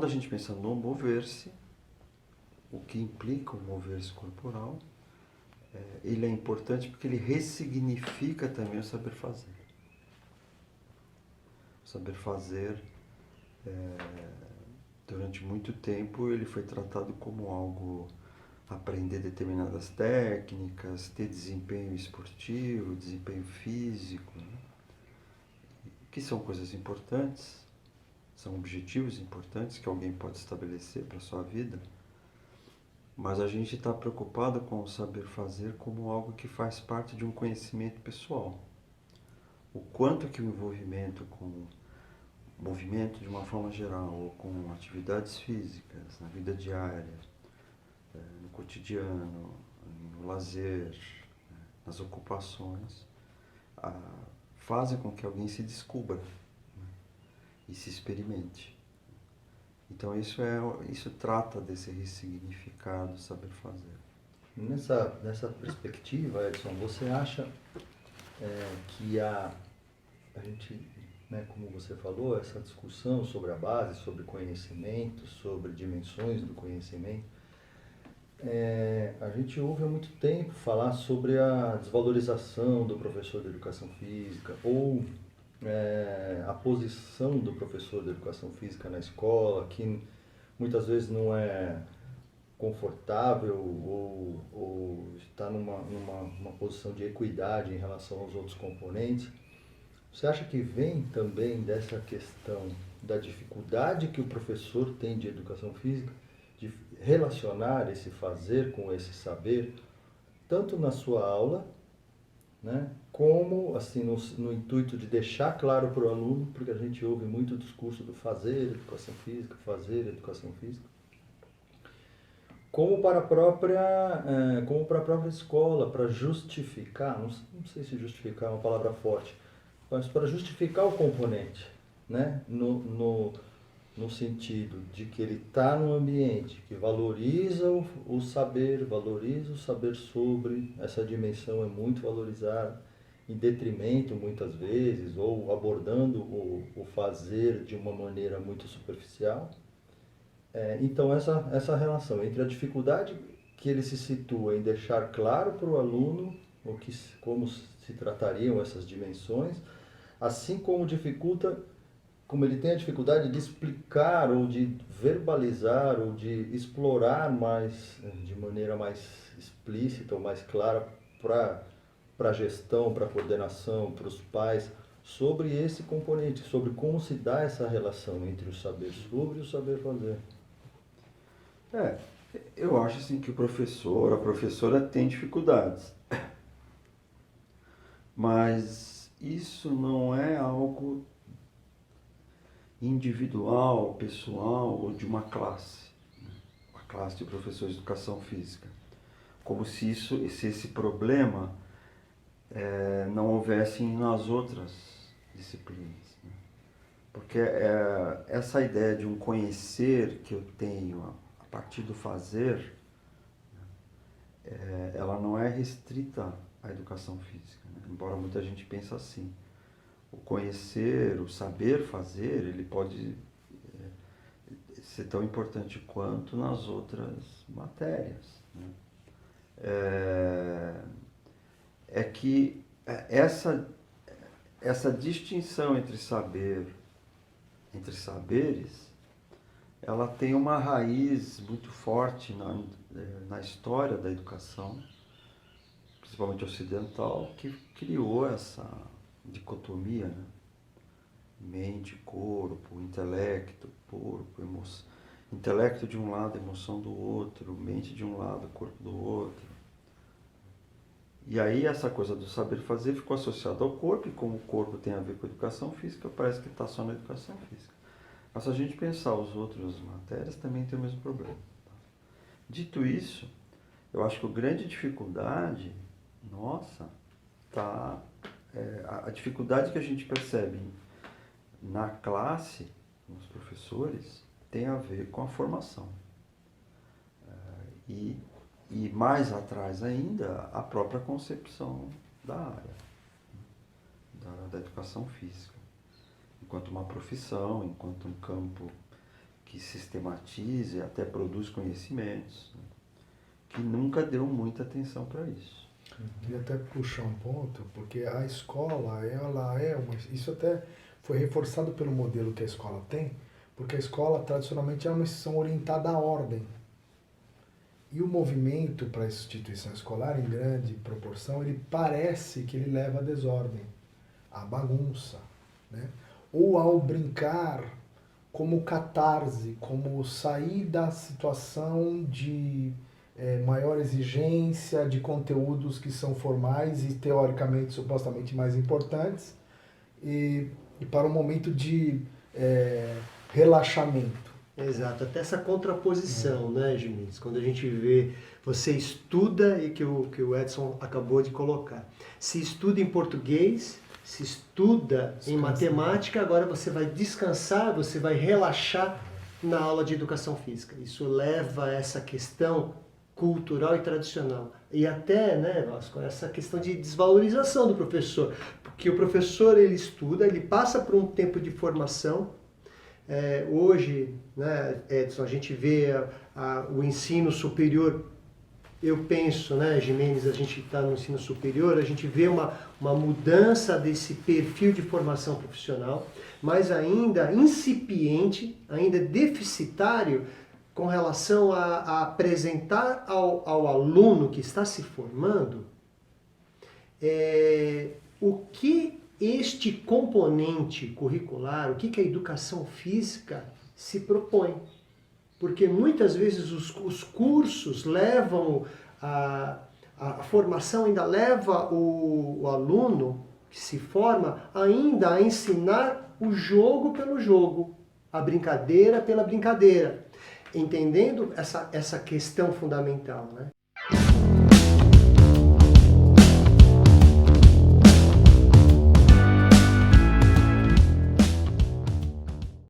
a gente pensa no mover-se, o que implica o mover-se corporal, ele é importante porque ele ressignifica também o saber fazer. O saber fazer, durante muito tempo, ele foi tratado como algo, aprender determinadas técnicas, ter desempenho esportivo, desempenho físico, né? Que são coisas importantes, são objetivos importantes que alguém pode estabelecer para a sua vida, mas a gente está preocupado com o saber fazer como algo que faz parte de um conhecimento pessoal. O quanto que o envolvimento com movimento de uma forma geral, ou com atividades físicas, na vida diária, no cotidiano, no lazer, nas ocupações, fazem com que alguém se descubra, né, e se experimente. Então isso trata desse ressignificado, saber fazer. Nessa perspectiva, Edson, você acha que a gente, né, como você falou, essa discussão sobre a base, sobre conhecimento, sobre dimensões do conhecimento, a gente ouve há muito tempo falar sobre a desvalorização do professor de educação física ou a posição do professor de educação física na escola, que muitas vezes não é confortável ou está numa posição de equidade em relação aos outros componentes. Você acha que vem também dessa questão da dificuldade que o professor tem de educação física, de relacionar esse fazer com esse saber, tanto na sua aula, né, como assim no intuito de deixar claro para o aluno, porque a gente ouve muito o discurso do fazer educação física, como para a própria escola, para justificar, não sei se justificar é uma palavra forte, mas para justificar o componente, né? No sentido de que ele está num ambiente que valoriza o saber, valoriza o saber sobre, essa dimensão é muito valorizada, em detrimento, muitas vezes, ou abordando o fazer de uma maneira muito superficial. Então, essa relação entre a dificuldade que ele se situa em deixar claro para o aluno como se tratariam essas dimensões, assim como como ele tem a dificuldade de explicar ou de verbalizar ou de explorar de maneira mais explícita ou mais clara para a gestão, para a coordenação, para os pais, sobre esse componente, sobre como se dá essa relação entre o saber sobre e o saber fazer. Eu acho assim que a professora tem dificuldades, mas isso não é algo individual, pessoal ou de uma classe, né? Uma classe de professores de educação física, como se esse problema não houvesse nas outras disciplinas, né? Porque essa ideia de um conhecer que eu tenho a partir do fazer, ela não é restrita à educação física, né? Embora muita gente pense assim. O conhecer, o saber fazer, ele pode ser tão importante quanto nas outras matérias, né? Que essa distinção entre saberes, ela tem uma raiz muito forte na história da educação, principalmente ocidental, que criou essa dicotomia, né? Mente, corpo, intelecto, corpo, emoção. Intelecto de um lado, emoção do outro, mente de um lado, corpo do outro. E aí essa coisa do saber fazer ficou associada ao corpo, e como o corpo tem a ver com a educação física, parece que está só na educação física. Mas se a gente pensar as outras matérias, também tem o mesmo problema. Dito isso, eu acho que a grande dificuldade nossa está... a dificuldade que a gente percebe na classe, nos professores, tem a ver com a formação. E mais atrás ainda, a própria concepção da área, da educação física, enquanto uma profissão, enquanto um campo que sistematize, até produz conhecimentos, né? Que nunca deu muita atenção para isso. Queria até puxar um ponto, porque a escola, ela é uma... Isso até foi reforçado pelo modelo que a escola tem, porque a escola, tradicionalmente, é uma instituição orientada à ordem. E o movimento para a instituição escolar, em grande proporção, ele parece que ele leva à desordem, à bagunça, né? Ou ao brincar como catarse, como sair da situação de maior exigência de conteúdos que são formais e teoricamente, supostamente mais importantes, e para um momento de relaxamento. Exato, até essa contraposição, né, Jimenez? Quando a gente vê, você estuda, e que o Edson acabou de colocar, se estuda em português, se estuda em matemática, agora você vai descansar, você vai relaxar na aula de educação física. Isso leva a essa questão cultural e tradicional. E até, né, Vasco, essa questão de desvalorização do professor. Porque o professor, ele estuda, ele passa por um tempo de formação. Hoje, né, Edson, a gente vê o ensino superior. Eu penso, né, Jimenez, a gente está no ensino superior, a gente vê uma mudança desse perfil de formação profissional, mas ainda incipiente, ainda deficitário com relação a apresentar ao aluno que está se formando o que este componente curricular, o que a educação física se propõe. Porque muitas vezes os cursos levam, a formação ainda leva o aluno que se forma ainda a ensinar o jogo pelo jogo, a brincadeira pela brincadeira, entendendo essa questão fundamental, né?